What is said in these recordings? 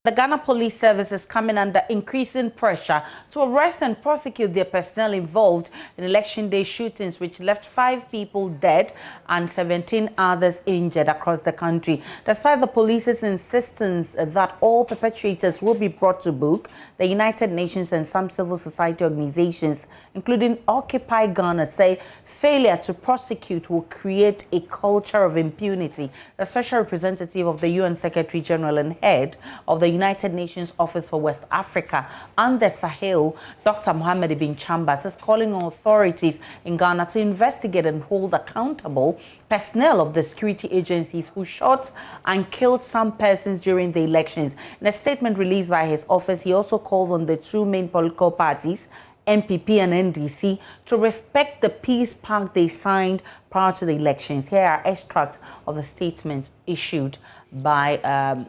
The Ghana Police Service is coming under increasing pressure to arrest and prosecute their personnel involved in election day shootings, which left 5 people dead and 17 others injured across the country. Despite the police's insistence that all perpetrators will be brought to book, the United Nations and some civil society organizations, including Occupy Ghana, say failure to prosecute will create a culture of impunity. The special representative of the UN Secretary General and head of the United Nations Office for West Africa and the Sahel, Dr. Mohamed Ibn Chambers, is calling on authorities in Ghana to investigate and hold accountable personnel of the security agencies who shot and killed some persons during the elections. In a statement released by his office, he also called on the 2 main political parties, MPP and NDC, to respect the peace pact they signed prior to the elections. Here are extracts of the statement issued by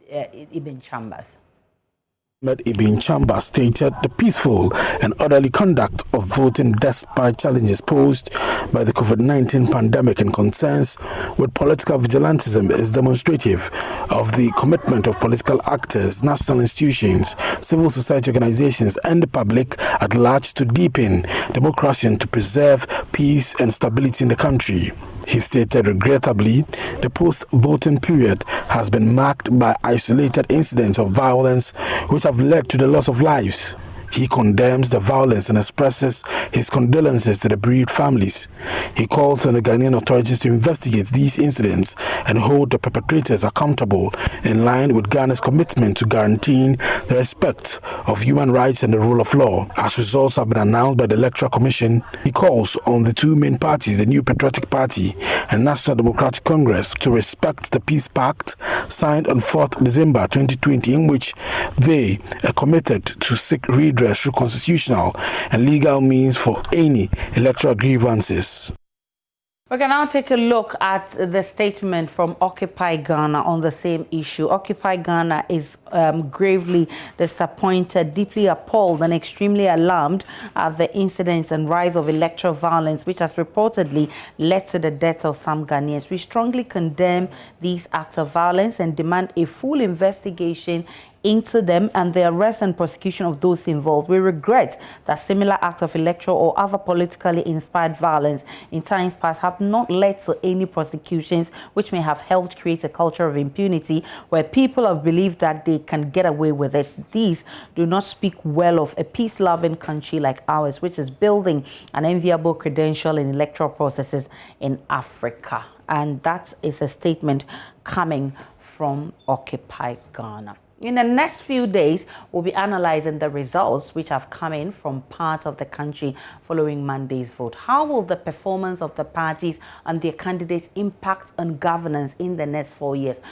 Ibn Chambers. Ibn Chambers stated the peaceful and orderly conduct of voting despite challenges posed by the COVID-19 pandemic and concerns with political vigilantism is demonstrative of the commitment of political actors, national institutions, civil society organizations, and the public at large to deepen democracy and to preserve peace and stability in the country. He stated, regrettably, the post-voting period has been marked by isolated incidents of violence which have led to the loss of lives. He condemns the violence and expresses his condolences to the bereaved families. He calls on the Ghanaian authorities to investigate these incidents and hold the perpetrators accountable in line with Ghana's commitment to guaranteeing the respect of human rights and the rule of law. As results have been announced by the Electoral Commission, he calls on the 2 main parties, the New Patriotic Party and National Democratic Congress, to respect the peace pact signed on 4th December 2020, in which they are committed to seek redress through constitutional and legal means for any electoral grievances. We can now take a look at the statement from Occupy Ghana on the same issue. Occupy Ghana is gravely disappointed, deeply appalled and extremely alarmed at the incidents and rise of electoral violence, which has reportedly led to the death of some Ghanaians. We strongly condemn these acts of violence and demand a full investigation into them and the arrest and prosecution of those involved. We regret that similar acts of electoral or other politically inspired violence in times past have not led to any prosecutions, which may have helped create a culture of impunity where people have believed that they can get away with it. These do not speak well of a peace-loving country like ours, which is building an enviable credential in electoral processes in Africa. And that is a statement coming from Occupy Ghana. In the next few days, we'll be analyzing the results which have come in from parts of the country following Monday's vote. How will the performance of the parties and their candidates impact on governance in the next 4 years?